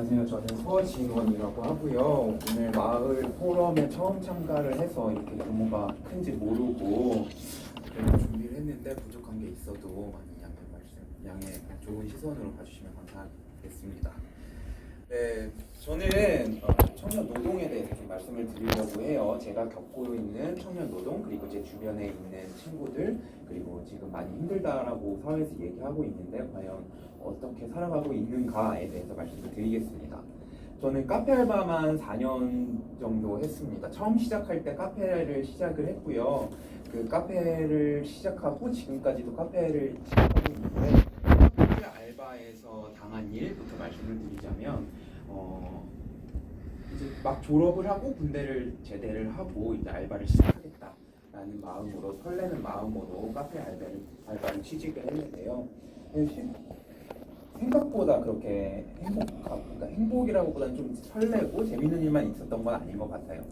안녕하세요. 저는 서진원이라고 하고요. 오늘 마을 포럼에 처음 참가를 해서 이렇게 규모가 큰지 모르고 준비를 했는데 부족한 게 있어도 많이 양해 좋은 시선으로 봐주시면 감사하겠습니다. 네, 저는 청년 노동에 대해서 좀 말씀을 드리려고 해요. 제가 겪고 있는 청년 노동, 그리고 제 주변에 있는 친구들, 그리고 지금 많이 힘들다라고 사회에서 얘기하고 있는데 과연 어떻게 살아가고 있는가에 대해서 말씀을 드리겠습니다. 저는 카페 알바만 4년 정도 했습니다. 처음 시작할 때 카페를 시작을 했고요. 그 카페를 시작하고 지금까지도 카페를 시작하고 있는데, 카페 알바에서 당한 일부터 말씀을 드리자면 이제 막 졸업을 하고 군대를 제대를 하고 이제 알바를 시작하겠다라는 마음으로, 설레는 마음으로 카페 알바를 취직을 했는데요. 생각보다 그렇게 그러니까 행복이라고보다는 좀 설레고 재밌는 일만 있었던 건 아닌 것 같아요.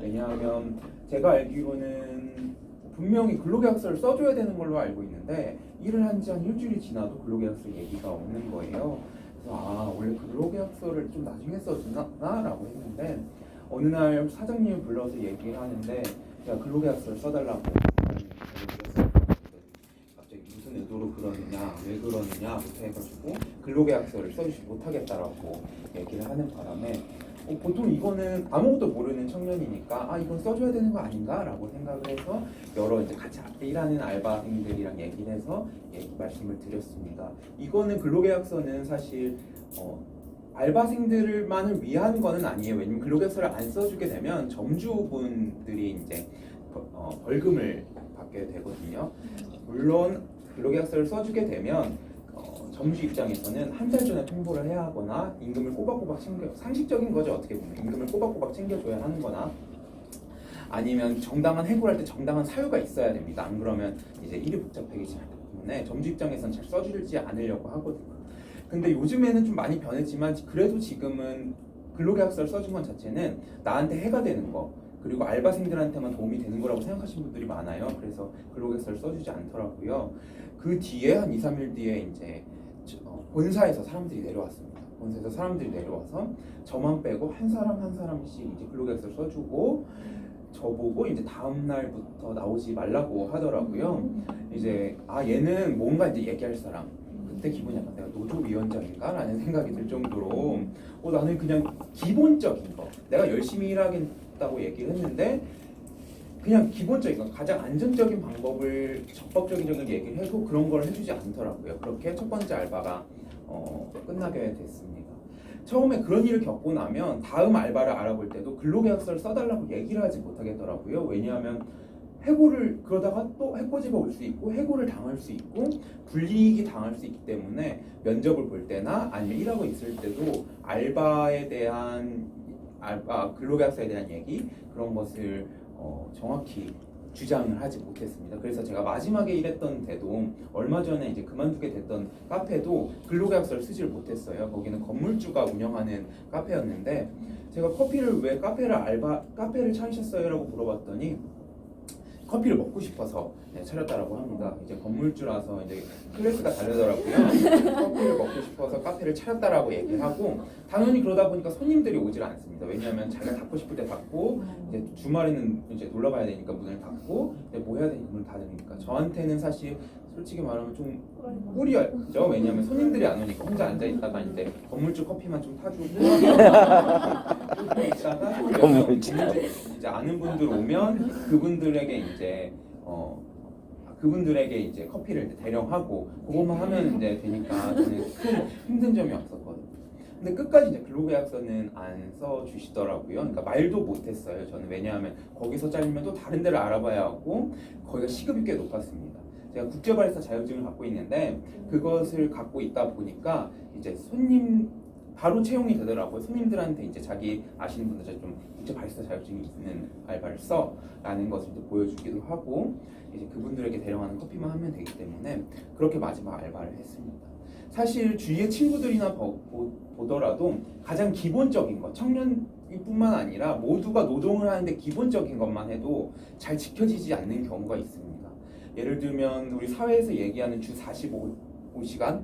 왜냐하면 제가 알기로는 분명히 근로계약서를 써줘야 되는 걸로 알고 있는데, 일을 한 지 한 일주일이 지나도 근로계약서 얘기가 없는 거예요. 그래서 원래 근로계약서를 좀 나중에 써주나? 라고 했는데, 어느 날 사장님이 불러서 얘기를 하는데 제가 근로계약서를 써달라고 갑자기 무슨 의도로 그러느냐, 왜 그러느냐부터 해가지고 근로계약서를 써주지 못하겠다라고 얘기를 하는 바람에 보통 이거는 아무것도 모르는 청년이니까 이건 써줘야 되는 거 아닌가? 라고 생각을 해서 여러 이제 같이 일하는 알바생들이랑 얘기를 해서 말씀을 드렸습니다. 이거는 근로계약서는 사실 알바생들만을 위한 거는 아니에요. 왜냐면 근로계약서를 안 써주게 되면 점주분들이 이제 벌금을 받게 되거든요. 물론 근로계약서를 써주게 되면 점주 입장에서는 한 달 전에 통보를 해야 하거나 임금을 꼬박꼬박 상식적인 거죠. 어떻게 보면 임금을 꼬박꼬박 챙겨줘야 하는 거나, 아니면 정당한 해고를 할 때 정당한 사유가 있어야 됩니다. 안 그러면 이제 일이 복잡해지기 때문에 점주 입장에서는 잘 써주지 않으려고 하거든요. 근데 요즘에는 좀 많이 변했지만 그래도 지금은 근로계약서를 써준 것 자체는 나한테 해가 되는 거, 그리고 알바생들한테만 도움이 되는 거라고 생각하시는 분들이 많아요. 그래서 근로계약서를 써주지 않더라고요. 그 뒤에 한 2, 3일 뒤에 이제 본사에서 사람들이 내려왔습니다. 본사에서 사람들이 내려와서 저만 빼고 한 사람 한 사람씩 이제 근로계약서를 써주고, 저보고 이제 다음 날부터 나오지 말라고 하더라고요. 이제 얘는 뭔가 이제 얘기할 사람. 그때 기분이 약간 내가 노조위원장인가? 라는 생각이 들 정도로 나는 그냥 기본적인 거, 내가 열심히 일하겠다고 얘기를 했는데 그냥 기본적인 거, 가장 안전적인 방법을, 적법적인 얘기를 해도 그런 걸 해주지 않더라고요. 그렇게 첫 번째 알바가 끝나게 됐습니다. 처음에 그런 일을 겪고 나면 다음 알바를 알아볼 때도 근로계약서를 써달라고 얘기를 하지 못하겠더라고요. 왜냐하면 해고를 그러다가 또 해코지가 올 수 있고 해고를 당할 수 있고 불이익이 당할 수 있기 때문에 면접을 볼 때나 아니면 일하고 있을 때도 알바에 대한 근로계약서에 대한 얘기, 그런 것을 정확히 주장을 하지 못했습니다. 그래서 제가 마지막에 일했던 데도, 얼마 전에 이제 그만두게 됐던 카페도 근로계약서를 쓰지를 못했어요. 거기는 건물주가 운영하는 카페였는데, 제가 왜 카페를 차리셨어요? 라고 물어봤더니 커피를 먹고 싶어서 차렸다라고 합니다. 이제 건물주라서 이제 클래스가 다르더라고요. 커피를 먹고 싶어서 카페를 차렸다라고 얘기를 하고, 당연히 그러다 보니까 손님들이 오질 않습니다. 왜냐하면 자기가 닫고 싶을 때 닫고, 이제 주말에는 이제 놀러 가야 되니까 문을 닫고, 뭐 해야 되니까 문을 닫으니까 저한테는 사실 솔직히 말하면 좀 꿀이었죠. 왜냐하면 손님들이 안 오니까 혼자 앉아 있다가 이제 건물주 커피만 좀 타주고 있다가 건물주 이제 아는 분들 오면 그분들에게 이제 커피를 대령하고 그것만 하면 이제 되니까 저는 큰 힘든 점이 없었거든요. 근데 끝까지 이제 근로계약서는 안 써주시더라고요. 그러니까 말도 못했어요. 저는. 왜냐하면 거기서 잘리면 또 다른 데를 알아봐야 하고 거기가 시급이 꽤 높았습니다. 제가 국제바리스타 자격증을 갖고 있는데 그것을 갖고 있다 보니까 이제 바로 채용이 되더라고요. 손님들한테 이제 자기 아시는 분들 좀 국제바리스타 자격증이 있는 알바를 써라는 것을 이제 보여주기도 하고, 이제 그분들에게 대령하는 커피만 하면 되기 때문에 그렇게 마지막 알바를 했습니다. 사실 주위의 친구들이나 보더라도 가장 기본적인 것, 청년뿐만 아니라 모두가 노동을 하는데 기본적인 것만 해도 잘 지켜지지 않는 경우가 있습니다. 예를 들면 우리 사회에서 얘기하는 주 45시간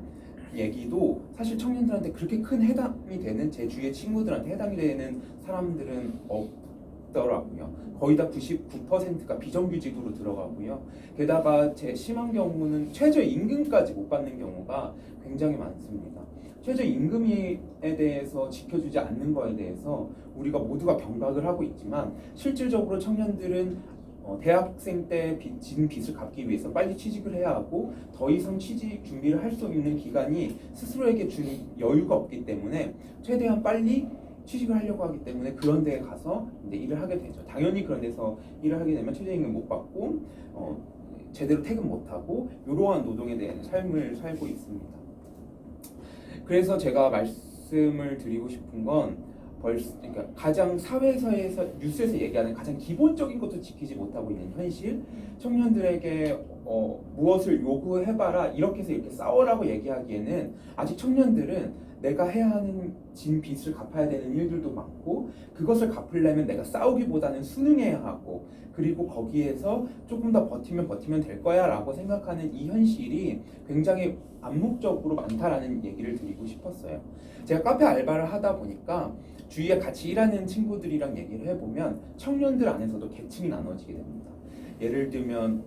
얘기도 사실 청년들한테 그렇게 큰 해당이 되는, 제 주위의 친구들한테 해당이 되는 사람들은 없더라고요. 거의 다 99%가 비정규직으로 들어가고요. 게다가 제 심한 경우는 최저임금까지 못 받는 경우가 굉장히 많습니다. 최저임금에 대해서 지켜주지 않는 거에 대해서 우리가 모두가 경각을 하고 있지만, 실질적으로 청년들은 대학생 때 진 빚을 갚기 위해서 빨리 취직을 해야 하고, 더 이상 취직 준비를 할 수 있는 기간이 스스로에게 준 여유가 없기 때문에 최대한 빨리 취직을 하려고 하기 때문에 그런 데에 가서 이제 일을 하게 되죠. 당연히 그런 데서 일을 하게 되면 최저임금 못 받고 제대로 퇴근 못 하고 이러한 노동에 대한 삶을 살고 있습니다. 그래서 제가 말씀을 드리고 싶은 건, 그러니까 가장 사회에서 뉴스에서 얘기하는 가장 기본적인 것도 지키지 못하고 있는 현실, 청년들에게 무엇을 요구해봐라 이렇게 해서 이렇게 싸워라고 얘기하기에는 아직 청년들은 내가 해야 하는 진 빚을 갚아야 되는 일들도 많고, 그것을 갚으려면 내가 싸우기보다는 순응해야 하고, 그리고 거기에서 조금 더 버티면 될 거야 라고 생각하는 이 현실이 굉장히 암묵적으로 많다라는 얘기를 드리고 싶었어요. 제가 카페 알바를 하다 보니까 주위에 같이 일하는 친구들이랑 얘기를 해보면 청년들 안에서도 계층이 나눠지게 됩니다. 예를 들면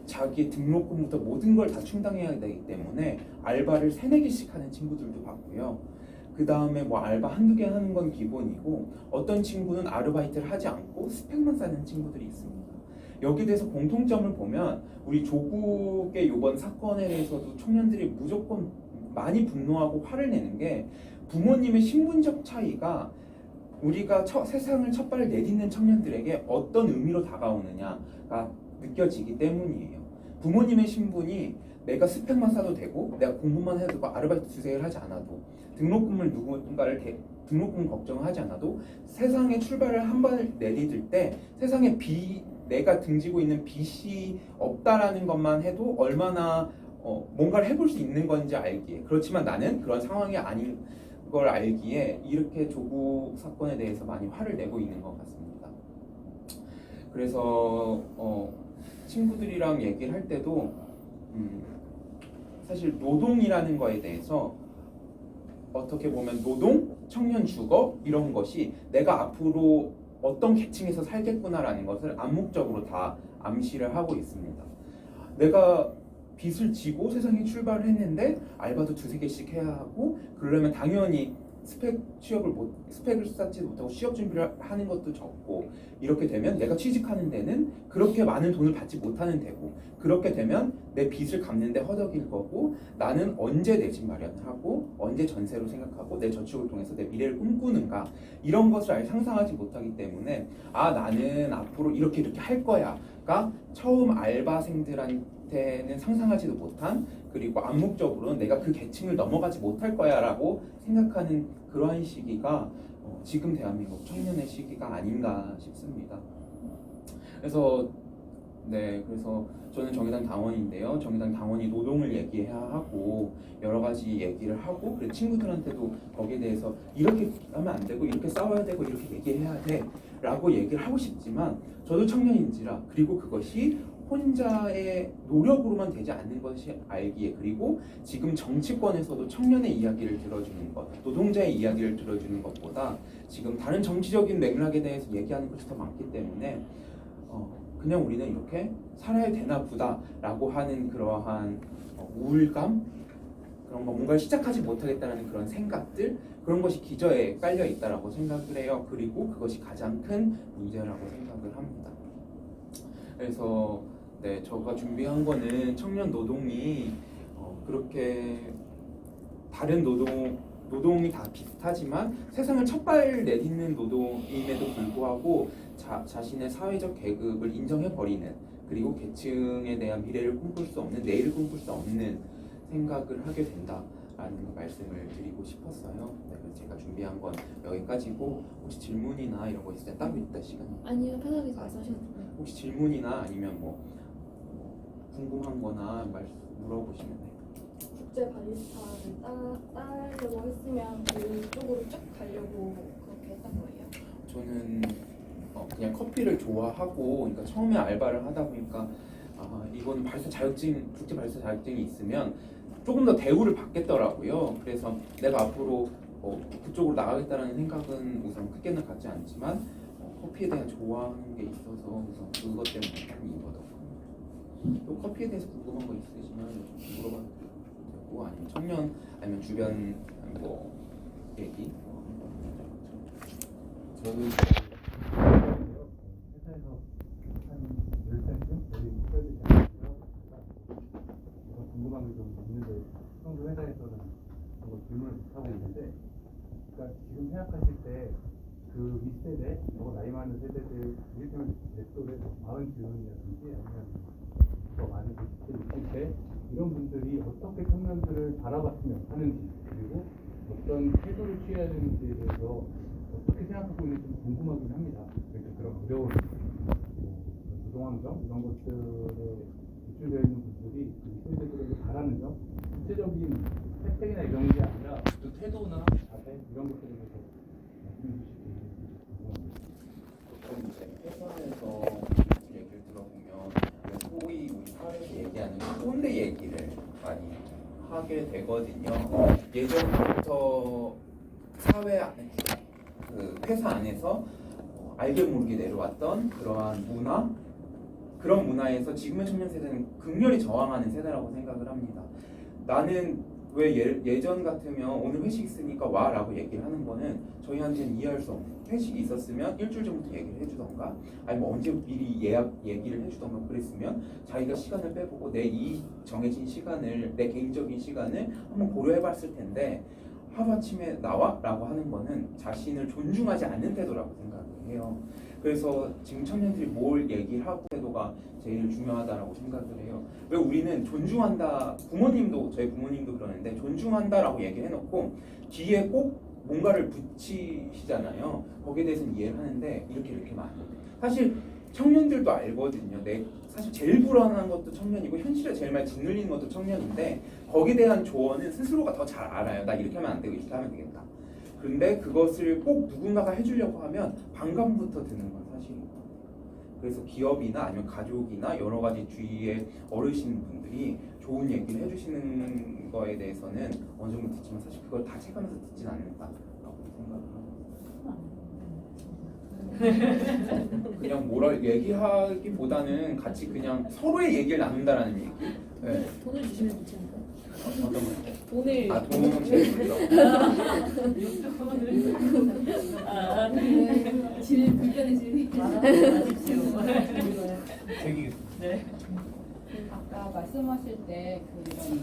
자기 등록금부터 모든 걸 다 충당해야 되기 때문에 알바를 3-4개씩 하는 친구들도 봤고요. 그 다음에 뭐 알바 한두 개 하는 건 기본이고, 어떤 친구는 아르바이트를 하지 않고 스펙만 쌓는 친구들이 있습니다. 여기에 대해서 공통점을 보면 우리 조국의 이번 사건에 대해서도 청년들이 무조건 많이 분노하고 화를 내는 게, 부모님의 신분적 차이가 우리가 세상을 첫 발을 내딛는 청년들에게 어떤 의미로 다가오느냐가 느껴지기 때문이에요. 부모님의 신분이 내가 스펙만 쌓아도 되고, 내가 공부만 해도 되고, 아르바이트 두세 개를 하지 않아도, 등록금 걱정을 하지 않아도, 세상에 출발을 한 발 내딛을 때 세상에 내가 등지고 있는 빚이 없다라는 것만 해도 얼마나 뭔가를 해볼 수 있는 건지 알기에, 그렇지만 나는 그런 상황이 아닌 걸 알기에 이렇게 조국 사건에 대해서 많이 화를 내고 있는 것 같습니다. 그래서 친구들이랑 얘기를 할 때도 사실 노동이라는 거에 대해서 어떻게 보면 노동, 청년 주거 이런 것이 내가 앞으로 어떤 계층에서 살겠구나라는 것을 암묵적으로 다 암시를 하고 있습니다. 내가 빚을 지고 세상에 출발을 했는데 알바도 2-3개씩 해야 하고, 그러려면 당연히 스펙을 쌓지 못하고 취업 준비를 하는 것도 적고, 이렇게 되면 내가 취직하는 데는 그렇게 많은 돈을 받지 못하는 데고, 그렇게 되면 내 빚을 갚는데 허덕일 거고, 나는 언제 내 집 마련을 하고 언제 전세로 생각하고 내 저축을 통해서 내 미래를 꿈꾸는가, 이런 것을 아예 상상하지 못하기 때문에 나는 앞으로 이렇게 할 거야가 처음 알바생들한테는 상상하지도 못한, 그리고 암묵적으로는 내가 그 계층을 넘어가지 못할 거야 라고 생각하는 그러한 시기가 지금 대한민국 청년의 시기가 아닌가 싶습니다. 그래서 저는 정의당 당원인데요. 정의당 당원이 노동을 얘기해야 하고 여러 가지 얘기를 하고, 그리고 친구들한테도 거기에 대해서 이렇게 하면 안 되고 이렇게 싸워야 되고 이렇게 얘기해야 돼 라고 얘기를 하고 싶지만, 저도 청년인지라, 그리고 그것이 혼자의 노력으로만 되지 않는 것이 알기에, 그리고 지금 정치권에서도 청년의 이야기를 들어주는 것, 노동자의 이야기를 들어주는 것보다 지금 다른 정치적인 맥락에 대해서 얘기하는 것이 더 많기 때문에 그냥 우리는 이렇게 살아야 되나 보다라고 하는 그러한 우울감, 그런 거, 뭔가를 시작하지 못하겠다는 그런 생각들, 그런 것이 기저에 깔려 있다라고 생각을 해요. 그리고 그것이 가장 큰 문제라고 생각을 합니다. 그래서 제가 준비한 거는 청년 노동이 그렇게 다른 노동이 다 비슷하지만 세상을 첫발 내딛는 노동임에도 불구하고 자신의 사회적 계급을 인정해버리는, 그리고 계층에 대한 미래를 꿈꿀 수 없는, 내일을 꿈꿀 수 없는 생각을 하게 된다라는 말씀을 드리고 싶었어요. 그래서 제가 준비한 건 여기까지고, 혹시 질문이나 이런 거 있을 때 따로 있다 시간이? 아니요, 편하게 말씀하셔도 돼요. 혹시 질문이나 아니면 뭐 궁금한 거나 물어보시면 돼요. 국제 바리스타를 따려고 했으면 그쪽으로 쭉 가려고 그렇게 했던 거예요? 저는 그냥 커피를 좋아하고, 그러니까 처음에 알바를 하다 보니까 이거는 국제 바리스타 자격증이 있으면 조금 더 대우를 받겠더라고요. 그래서 내가 앞으로 그쪽으로 나가겠다는 생각은 우선 크게는 갖지 않지만 커피에 대한 좋아하는 게 있어서 우선 그것 때문에 많이 이거든요. 또 커피에 대해서 궁금한 거 있으시면 물어봐도 되고 아니면 청년 아니면 주변 뭐 얘기. 저는 회사에서 한 10살쯤 여기 목표를 잡았고요. 제가 궁금한 게 좀 있는데 평소 회사에서는 그걸 질문을 못 하고 있는데, 그러니까 지금 생각하실 때 그 윗세대, 더 나이 많은 세대들, 이를테면 내 또래 40지원이라든지 아니면 더 많은 20대, 60대 이런 분들이 어떻게 청년들을 바라봤으면 하는지, 그리고 어떤 태도를 취해야 되는지에 대해서 어떻게 생각하고 있는지 좀 궁금하긴 합니다. 그러니까 그런 어려운 노동환경 이런 것들에 노출되어 있는 분들이 그 세대들에게 바라는 점, 구체적인 혜택이나 이런 게 아니라 그 태도나 자세 이런 것들에 대해서 말씀해 주실 수 있는지 궁금합니다. 보통 이제 회사에서 얘기를 들어보면 소위 우리 사회에서 얘기하는 꼰대 얘기를 많이 하게 되거든요. 예전부터 사회 안에 그 회사 안에서 알게 모르게 내려왔던 그러한 문화, 그런 문화에서 지금의 청년 세대는 극렬히 저항하는 세대라고 생각을 합니다. 나는 왜 예전 같으면 오늘 회식 있으니까 와 라고 얘기를 하는 거는 저희한테는 이해할 수 없는, 회식이 있었으면 일주일 전부터 얘기를 해주던가 아니면 언제 미리 얘기를 해주던가 그랬으면 자기가 시간을 빼보고 내 이 정해진 시간을, 내 개인적인 시간을 한번 고려해봤을 텐데 하루아침에 나와? 라고 하는 거는 자신을 존중하지 않는 태도라고 생각을 해요. 그래서 지금 청년들이 뭘 얘기를 하고 태도가 제일 중요하다라고 생각을 해요. 왜 우리는 존중한다, 부모님도, 저희 부모님도 그러는데 존중한다라고 얘기를 해놓고 뒤에 꼭 뭔가를 붙이시잖아요. 거기에 대해서는 이해를 하는데 이렇게 하면 안 돼요. 사실 청년들도 알거든요. 사실 제일 불안한 것도 청년이고 현실에 제일 많이 짓눌리는 것도 청년인데 거기에 대한 조언은 스스로가 더 잘 알아요. 나 이렇게 하면 안 되고 이렇게 하면 되겠다. 그런데 그것을 꼭 누군가가 해주려고 하면 반감부터 드는 건 사실입니다. 그래서 기업이나 아니면 가족이나 여러 가지 주위의 어르신분들이 좋은 얘기를 해주시는 거에 대해서는 어느 정도 듣지만 사실 그걸 다 체감해서 듣진 않는다라고 생각을 합니다. 그냥 뭐라 얘기하기보다는 같이 그냥 서로의 얘기를 나눈다라는 얘기. 네. 돈을 주시면 좋지 않을까요? 어떤 거? 돈을 돈은 제일 좋죠. 질 불편의 질이 네. 아까 말씀하실 때 그런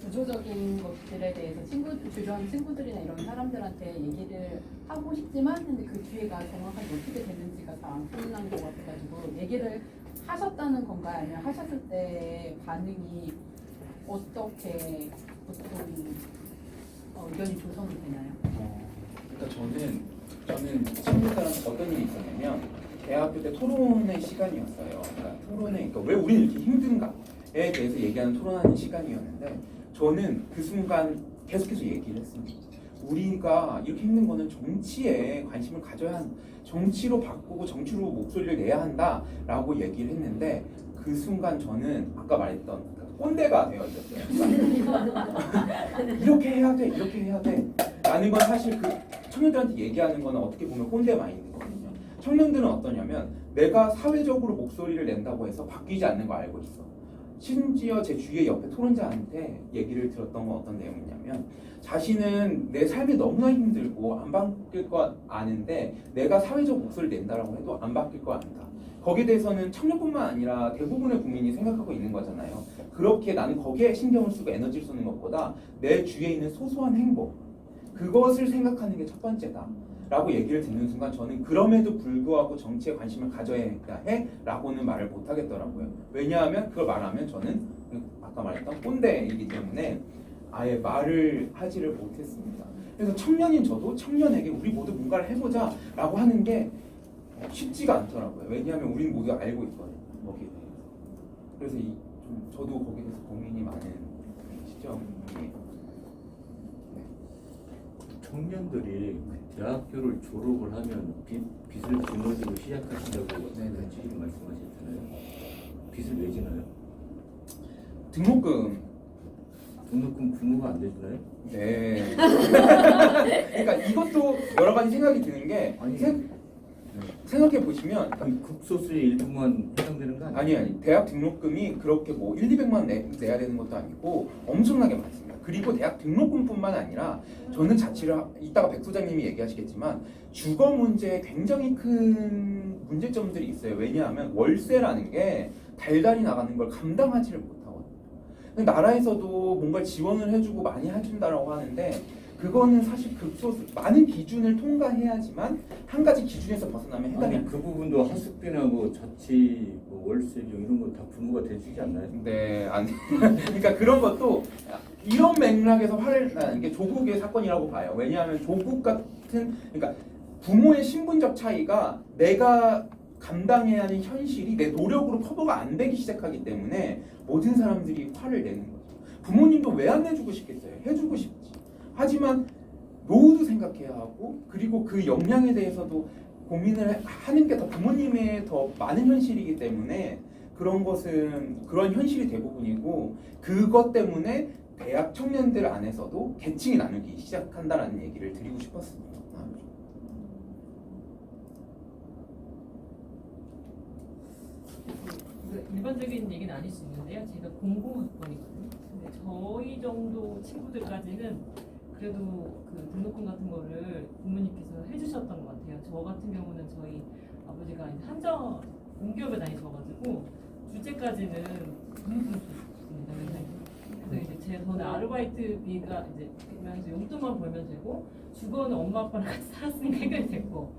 구조적인 것들에 대해서 주변 친구들이나 이런 사람들한테 얘기를 하고 싶지만 근데 그 기회가 정확하게 어떻게 되는지가 잘 안 끝난 것 같아가지고 얘기를 하셨다는 건가요? 아니면 하셨을 때 반응이 어떻게 보통 의견이 조성이 되나요? 그러니까 저는 친구들한테 어떤 일이 있었냐면 대학교 때 토론의 시간이었어요. 그러니까 왜 우리는 이렇게 힘든가에 대해서 얘기하는 토론하는 시간이었는데 저는 그 순간 계속해서 얘기를 했습니다. 우리가 이렇게 힘든 거는 정치에 관심을 가져야 한다. 정치로 바꾸고 정치로 목소리를 내야 한다라고 얘기를 했는데 그 순간 저는 아까 말했던 꼰대가 되어졌어요. 이렇게 해야 돼, 이렇게 해야 돼. 라는 건 사실 그 청년들한테 얘기하는 거는 어떻게 보면 꼰대 마인드거든요. 청년들은 어떠냐면 내가 사회적으로 목소리를 낸다고 해서 바뀌지 않는 거 알고 있어. 심지어 제 주위에 옆에 토론자한테 얘기를 들었던 건 어떤 내용이냐면 자신은 내 삶이 너무나 힘들고 안 바뀔 거 아는데 내가 사회적 목소리를 낸다라고 해도 안 바뀔 거 안다. 거기에 대해서는 청년뿐만 아니라 대부분의 국민이 생각하고 있는 거잖아요. 그렇게 나는 거기에 신경을 쓰고 에너지를 쏘는 것보다 내 주위에 있는 소소한 행복 그것을 생각하는 게 첫 번째다 라고 얘기를 듣는 순간 저는 그럼에도 불구하고 정치에 관심을 가져야 해 라고는 말을 못 하겠더라고요. 왜냐하면 그걸 말하면 저는 아까 말했던 꼰대이기 때문에 아예 말을 하지를 못했습니다. 그래서 청년인 저도 청년에게 우리 모두 뭔가를 해보자 라고 하는 게 쉽지가 않더라고요. 왜냐하면 우리는 모두 알고 있거든요. 거기에 대해서. 그래서 좀 저도 거기에 대해서 고민이 많은 시점이에요. 청년들이 대학교를 졸업을 하면 빚을 짊어지고 시작하신다고 지금 말씀하셨잖아요. 빚을 왜 지나요? 등록금 등록금 부모가 안 되시나요? 네. 그러니까 이것도 여러 가지 생각이 드는 게 아니, 생각해 보시면 그럼 극소수의 일부만 해당되는 거 아니에요? 아니 대학 등록금이 그렇게 뭐 1, 200만 내야 되는 것도 아니고 엄청나게 많습니다. 그리고 대학 등록금뿐만 아니라 저는 자취를 이따가 백 소장님이 얘기하시겠지만 주거 문제에 굉장히 큰 문제점들이 있어요. 왜냐하면 월세라는 게 달달이 나가는 걸 감당하지를 못하거든요. 근데 나라에서도 뭔가 지원을 해주고 많이 해준다라고 하는데 그거는 사실 극소수 많은 기준을 통과해야지만 한 가지 기준에서 벗어나면 해당이 안 아니 그 부분도 하숙비나 뭐 자취, 뭐 월세 비용 이런 거 다 부모가 대주지 않나요? 네, 아니. 그러니까 그런 것도 이런 맥락에서 화를 나는 게 조국의 사건이라고 봐요. 왜냐하면 조국 같은 그러니까 부모의 신분적 차이가 내가 감당해야 하는 현실이 내 노력으로 커버가 안 되기 시작하기 때문에 모든 사람들이 화를 내는 거죠. 부모님도 왜 안 내주고 싶겠어요? 해주고 싶지. 하지만 노후도 생각해야 하고 그리고 그 역량에 대해서도 고민을 하는 게 더 부모님의 더 많은 현실이기 때문에 그런 것은 그런 현실이 대부분이고 그것 때문에 대학 청년들 안에서도 계층이 나누기 시작한다라는 얘기를 드리고 싶었습니다. 일반적인 얘기는 아닐 수 있는데요. 제가 공공학번이거든요. 근데 저희 정도 친구들까지는 그래도 그 등록금 같은 거를 부모님께서 해주셨던 것 같아요. 저 같은 경우는 저희 아버지가 이제 한정 공기업에 다니셔가지고 주제까지는 부모님이셨습니다. 그래서 이제 저는 아르바이트비가 이제 그러면서 용돈만 벌면 되고 주거는 엄마 아빠랑 같이 살았으니까 해결이 됐고.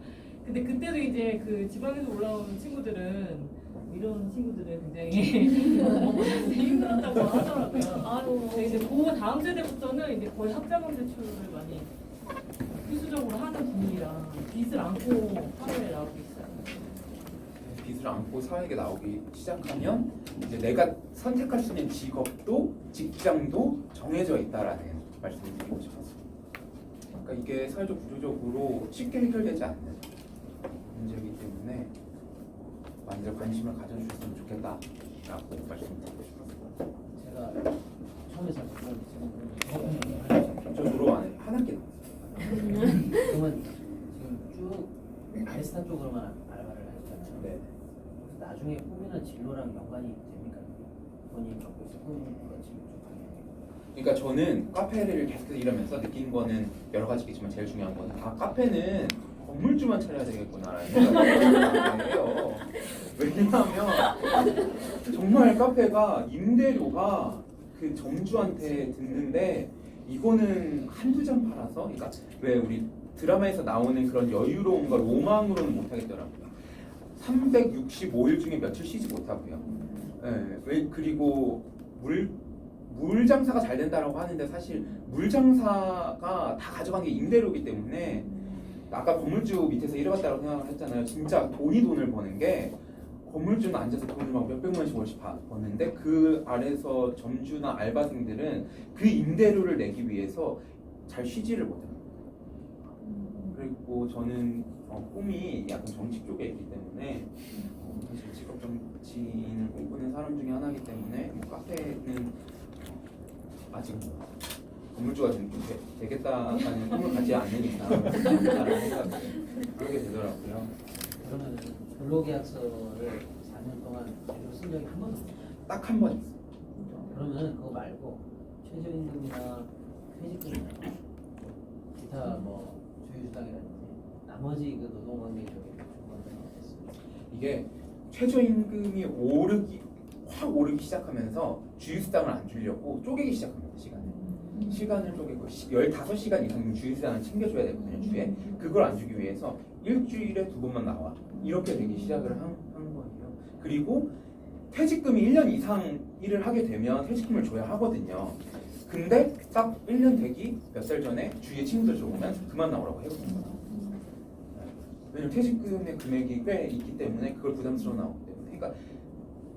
근데 그때도 이제 그 지방에서 올라온 친구들은 이런 친구들은 굉장히 먹고 사는데 힘들었다고 하더라고요. 아유. 근데 이제 그 다음 세대부터는 이제 거의 학자금 대출을 많이 필수적으로 하는 분위기라 빚을 안고 사회에 나오고 있어요. 빚을 안고 사회에 나오기 시작하면 이제 내가 선택할 수 있는 직업도 직장도 정해져 있다라는 말씀을 드리고 싶었습니다. 그러니까 이게 사회적 구조적으로 쉽게 해결되지 않는 문제이기 때문에 많이들 관심을 가져주셨으면 좋겠다라고 말씀드리고 싶었습니다. 제가 처음에 잘 저 졸업 안 해. 한 학기 남았어요. 그러면 지금 쭉 바리스타 쪽으로만 알바를 하셨잖아요. 네. 나중에 꿈이나 진로랑 연관이 됩니까? 본인이 갖고 있는 꿈과 진로 쪽 방향이. 그러니까 저는 카페를 계속 일하면서 느낀 거는 여러 가지겠지만 제일 중요한 거는 카페는 건물주만 차려야 되겠구나라는 생각을 해요. 왜냐하면 정말 카페가 임대료가 그 점주한테 듣는데 이거는 한두 잔 팔아서 그러니까 왜 우리 드라마에서 나오는 그런 여유로운 걸 로망으로는 못 하겠더라고요. 365일 중에 며칠 쉬지 못하고요. 왜 그리고 물 장사가 잘 된다라고 하는데 사실 물 장사가 다 가져간 게 임대료이기 때문에 아까 건물주 밑에서 일해봤다고 생각을 했잖아요. 진짜 돈을 버는 게 건물주는 앉아서 돈을 막 몇백만 원씩 월씩 버는데 그 아래서 점주나 알바생들은 그 임대료를 내기 위해서 잘 쉬지를 못해요. 그리고 저는 꿈이 약간 정치 쪽에 있기 때문에 사실 직업 정치인을 꿈꾸는 사람 중에 하나이기 때문에 뭐 카페는 아직 건물주가 좀 되겠다는 꿈을 가지 않는 이상 그러게 되더라고요. 그러면 근로계약서를 4년 동안 제대로 쓴 적이 한 번도 없어요. 딱 한 번 있어요. 그러면 그거 말고 최저임금이나 퇴직금이나 기타 뭐 주휴수당이라든지 나머지 그 노동관계 쪽에 조건은 어땠습니까? 이게 최저임금이 확 오르기 시작하면서 주휴수당을 안 주려고 쪼개기 시작합니다. 시간을 쪼개고 15시간 이상 주휴수당을 챙겨줘야 되거든요. 주에 그걸 안 주기 위해서 일주일에 2번만 나와 이렇게 되기 시작을 한 거예요. 그리고 퇴직금이 1년 이상 일을 하게 되면 퇴직금을 줘야 하거든요. 근데 딱 1년 되기 몇 살 전에 주위에 친구들 들어오면 그만 나오라고 해버립니다. 왜냐면 퇴직금의 금액이 꽤 있기 때문에 그걸 부담스러워 나오기 때문에 그러니까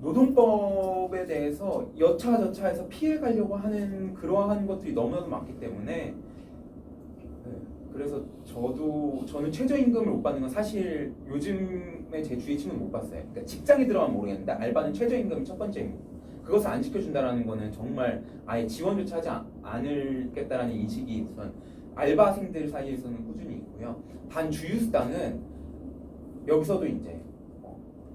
노동법에 대해서 여차저차해서 피해가려고 하는 그러한 것들이 너무나도 많기 때문에 그래서 저는 최저임금을 못 받는 건 사실 요즘에 제 주위에 친구는 못 봤어요. 그러니까 직장에 들어가면 모르겠는데 알바는 최저임금이 첫 번째입니다. 그것을 안 지켜준다라는 거는 정말 아예 지원조차 하지 않을겠다라는 인식이 우선 알바생들 사이에서는 꾸준히 있고요. 단 주휴수당은 여기서도 이제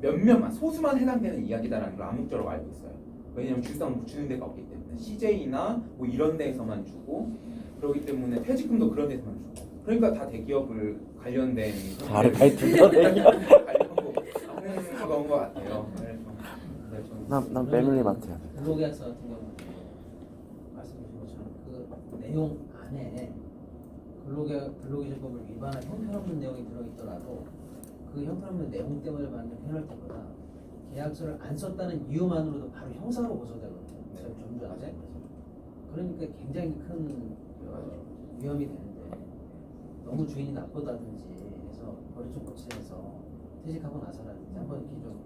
몇몇만 소수만 해당되는 이야기다라는 걸 암묵적으로 알고 있어요. 왜냐하면 주휴수당 주는 데가 없기 때문에 CJ나 뭐 이런 데에서만 주고 그렇기 때문에 퇴직금도 그런 데서만 주고 그러니까 다 대기업을 관련된 아르바이트도 대기업. 관련 그건 것 같아요. 그래서 난 패밀리 마트야. 근로계약서 같은 경우는 말씀하신 것처럼 그 내용 안에 근로기준법을 위반한 형편없는 내용이 들어있더라도 그 형편없는 내용 때문에 받는 페널티보다 계약서를 안 썼다는 이유만으로도 바로 형사로 고소되거든요. 점주한테. 그러니까 굉장히 큰 위험이 되는데 너무 주인이 나쁘다든지 해서 머리 좀 고치해서 퇴직하고 나서라든지 한번 이렇게 좀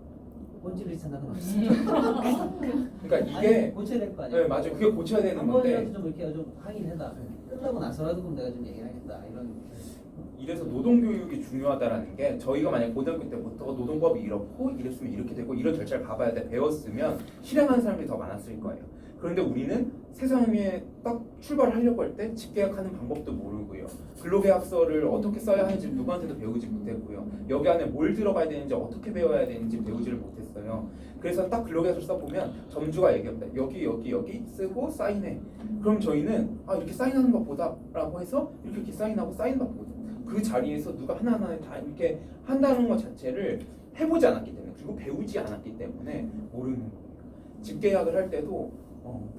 꼰지를 찬다는 건 없어요. 그러니까 이게 고쳐야 될 거 아니에요. 네 맞아요. 그게 고쳐야 되는 한 건데 번이라도 좀 이렇게 좀 확인해다. 끝나고 나서라도 그럼 내가 좀 얘기를 하겠다. 이런. 이래서 노동교육이 중요하다라는 게 저희가 만약 고등학교 때부터 노동법이 이렇고 이랬으면 이렇게 되고 이런 절차를 밟아야 돼 배웠으면 실행하는 사람들이 더 많았을 거예요. 그런데 우리는 세상에 딱 출발을 하려고 할 때 집계약하는 방법도 모르고요. 근로계약서를 어떻게 써야 하는지 누구한테도 배우지 못했고요. 여기 안에 뭘 들어가야 되는지 어떻게 배워야 되는지 배우지를 못했어요. 그래서 딱 근로계약서를 써보면 점주가 얘기합니다. 여기 쓰고 사인해. 그럼 저희는 이렇게 사인하는 것보다라고 해서 이렇게 사인하고 사인받거든요. 그 자리에서 누가 하나하나 다 이렇게 한다는 것 자체를 해보지 않았기 때문에 그리고 배우지 않았기 때문에 모르는 거예요. 집계약을 할 때도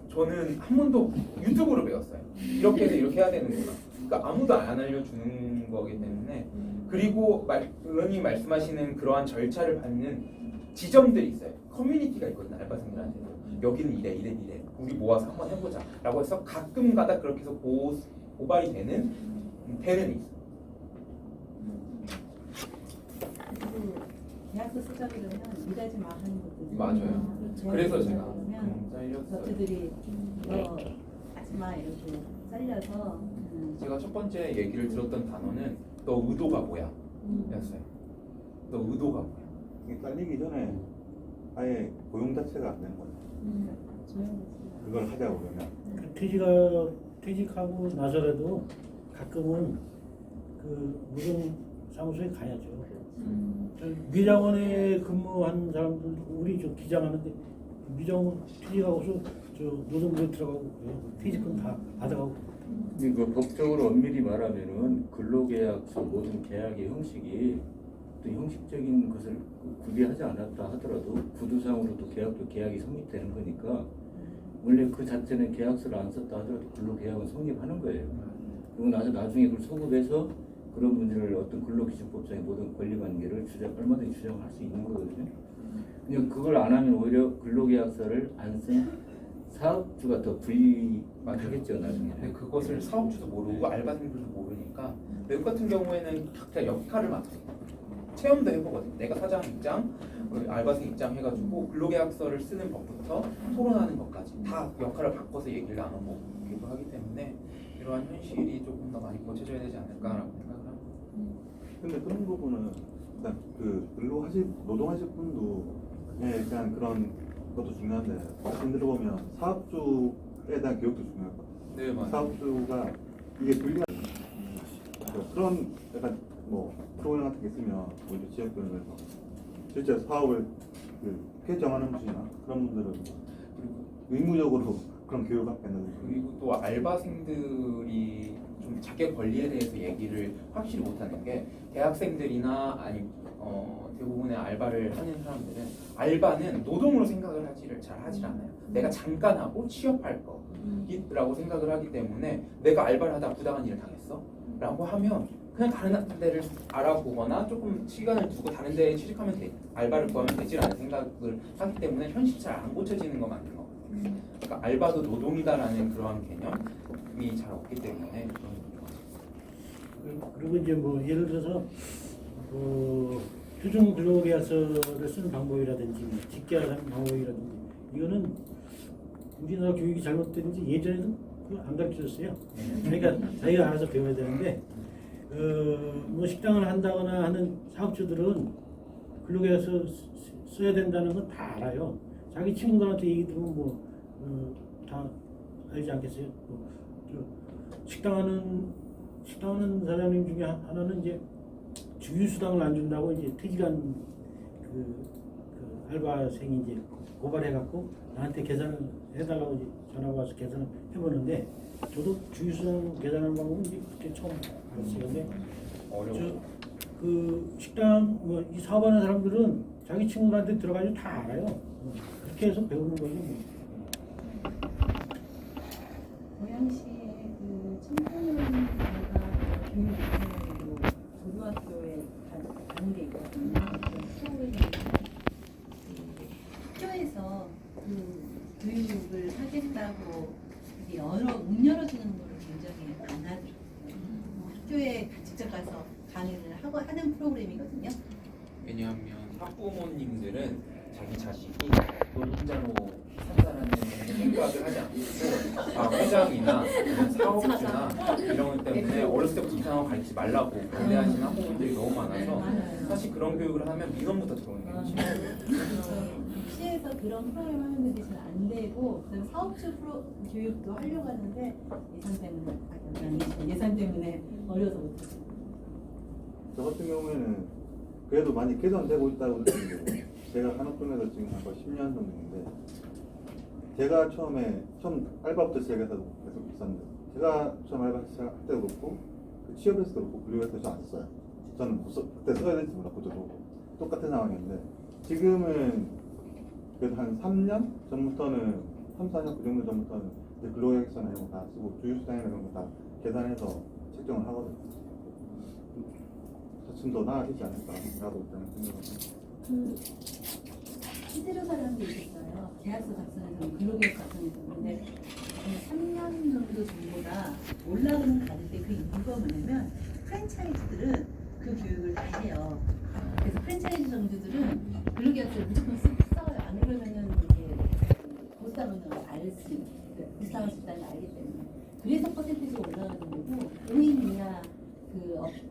저는 한 번도 유튜브로 배웠어요. 이렇게 해서 이렇게 해야 되는구나. 그러니까 아무도 안 알려주는 거기 때문에 그리고 의원님 말씀하시는 그러한 절차를 받는 지점들이 있어요. 커뮤니티가 있거든요. 알바생들한테도 여기는 이래 우리 모아서 한번 해보자 라고 해서 가끔가다 그렇게 해서 고발이 되는 있어요. 계약서 쓰자 그러면 일하지 마 하는 것도 맞아요. 그래서 제가 그러면 잘렸어요. 너희들이 너 하지 마 이렇게 잘려서 제가 첫 번째 얘기를 들었던 단어는 너 의도가 뭐야? 였어요. 너 의도가 뭐야? 이게 잘리기 전에 아예 고용 자체가 안 되는 거예요. 그걸 하자고 그러면. 퇴직하고 나서라도 가끔은 그 노동 사무소에 가야죠. 미장원에 근무한 사람들 우리 저 기장하는데 미장원 퇴직하고서 저 노동부에 들어가고 그래요. 퇴직금 다 받아가고. 그 법적으로 엄밀히 말하면은 근로계약서 모든 계약의 형식이 또 형식적인 것을 구비하지 않았다 하더라도 구두상으로도 계약도 계약이 성립되는 거니까 원래 그 자체는 계약서를 안 썼다 하더라도 근로계약은 성립하는 거예요. 그리고 나중에 그걸 소급해서 그런 문제를 어떤 근로기준법상의 모든 권리관계를 얼마든지 주장할 수 있는 거거든요. 그냥 그걸 안 하면 오히려 근로계약서를 안 쓴 사업주가 더 불이하겠죠 나중에. 근데 그것을 사업주도 모르고 알바생들도 모르니까 외국 같은 경우에는 각자 역할을 맡아요. 체험도 해보거든요. 내가 사장 입장, 알바생 입장 해가지고 근로계약서를 쓰는 법부터 토론하는 것까지 다 역할을 바꿔서 얘기를 나눠보기도 하기 때문에 이러한 현실이 조금 더 많이 고쳐져야 되지 않을까라고 생각을 합니다. 근데 그런 부분은 일단 그 노동하실 분도 일단 그런 것도 중요한데 말씀 들어보면 사업주에 대한 교육도 중요하거든요. 네 맞아요. 사업주가 이게 불리한 그런 약간 뭐 프로그램 같은 게 있으면 우리 지역별로 실제 사업을 폐정하는 분이나 그런 분들은 의무적으로 그런 교육을 받겠는데 그리고 또 알바생들이 좀 자기 권리에 대해서 얘기를 확실히 못하는 게 대학생들이나 아니 대부분의 알바를 하는 사람들은 알바는 노동으로 생각을 잘 하질 않아요. 내가 잠깐 하고 취업할 거라고 생각을 하기 때문에 내가 알바를 하다 부당한 일을 당했어 라고 하면 그냥 다른 데를 알아보거나 조금 시간을 두고 다른 데에 취직하면 알바를 구하면 되지라는 생각을 하기 때문에 현실이 잘 안 고쳐지는 거 맞는 거. 그러니까 알바도 노동이다라는 그러한 개념이 잘 없기 때문에 그리고 이제 뭐 예를 들어서 표준 근로계약서를 쓰는 방법이라든지 집계하는 방법이라든지 이거는 우리나라 교육이 잘못된지 예전에는 안 가르쳐줬어요. 그러니까 자기가 알아서 배워야 되는데 뭐 식당을 한다거나 하는 사업주들은 근로계약서 써야 된다는 건 다 알아요. 자기 친구들한테 얘기 들으면 다 알지 않겠어요? 식당하는 사장님 중에 하나는 이제 주휴수당을 안 준다고 이제 퇴직한 그 알바생이 이제 고발해갖고 나한테 계산을 해달라고 이제 전화가 와서 계산을 해보는데 저도 주휴수당 계산하는 방법은 이제 그때 처음 알았어요. 근데 어려워. 그 식당 이 사업하는 사람들은 자기 친구들한테 들어가지고 다 알아요. 그렇게 해서 배우는 거죠. 고양시에 그 청소년 교육 과정으로 고등학교에 가는 게 있거든요. 수업을 학교에서 그 교육을 하겠다고 이게 문 열어주는 거를 굉장히 안 하더라고요. 학교에 직접 가서 강의를 하는 프로그램이거든요. 왜냐하면 학부모님들은 자기 자식이 노동자로 산다라는 생각을 하지 않고 회장이나 사업주나 이런 것 때문에 어렸을 때부터 이상한 거 가르치지 말라고 반대하시는 학부모님들이 너무 많아서 사실 그런 교육을 하면 민원부터 들어오는 게 심해요. 시에서 그런 프로그램 하는 게 잘 안 되고 그다음 사업주 교육도 하려고 하는데 예산 때문에 어려서 못하고. 저 같은 경우에는 그래도 많이 개선되고 있다고 느끼고 제가 산업동에서 지금 한 거의 10년 정도 됐는데 제가 처음 알바부터 시작해서 계속 있었는데 제가 처음 알바 시작할 때도 그렇고 그 취업에서도 그렇고 분류해서 저 안 써요. 저는 그때 써야 될지 몰랐고 저도 똑같은 상황이었는데 지금은 그래도 한 3년 전부터는 3, 4년 그 정도 전부터는 이제 근로계획서나 이런 거 다 쓰고 주휴수당이나 이런 거 다 계산해서 책정을 하거든요. 좀 더 나아지지 않을까라고 일단 생각합니다. 그 시제조사라는 게 있었어요. 계약서 작성에서 근로계획 작성에서 근데 3년 정도 전보다 올라가는 가질 때 그 이유가 뭐냐면 프랜차이즈들은 그 교육을 다 해요. 그래서 프랜차이즈 정주들은 근로계약서를 무조건 써요. 안 그러면은 이게 고스톱은 고스톱을 있다는 걸 알기 때문에 그래서 퍼센티지가 올라가는 거고 5인 이하 그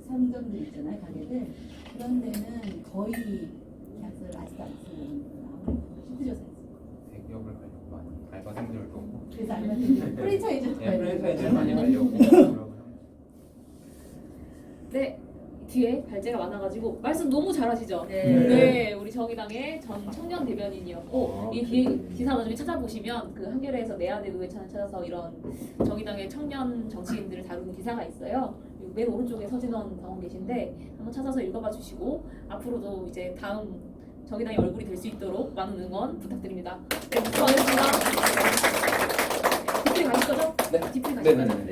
상점들 있잖아요, 가게들. 그런 데는 거의 계약서를 아직도 안 쓰는 거예요. 실질조사에서. 대기업을 가려고 많이 알바생들도 그래서 알바생들 프랜차이즈 프랜차이즈를 많이 가려고 네, 뒤에 발제가 많아가지고 말씀 너무 잘하시죠? 네. 우리 정의당의 전 청년 대변인이었고 이 뒤에 기사 나중에 찾아보시면 그 한겨레에서 내야대 노회찬을 찾아서 이런 정의당의 청년 정치인들을 다루는 기사가 있어요. 그리고 맨 오른쪽에 서진원 당원 계신데 한번 찾아서 읽어봐 주시고 앞으로도 이제 다음 정의당의 얼굴이 될 수 있도록 많은 응원 부탁드립니다. 네, 수고하셨습니다. 디플 가실 거죠? 네. 디플 가실 거죠? 네네네.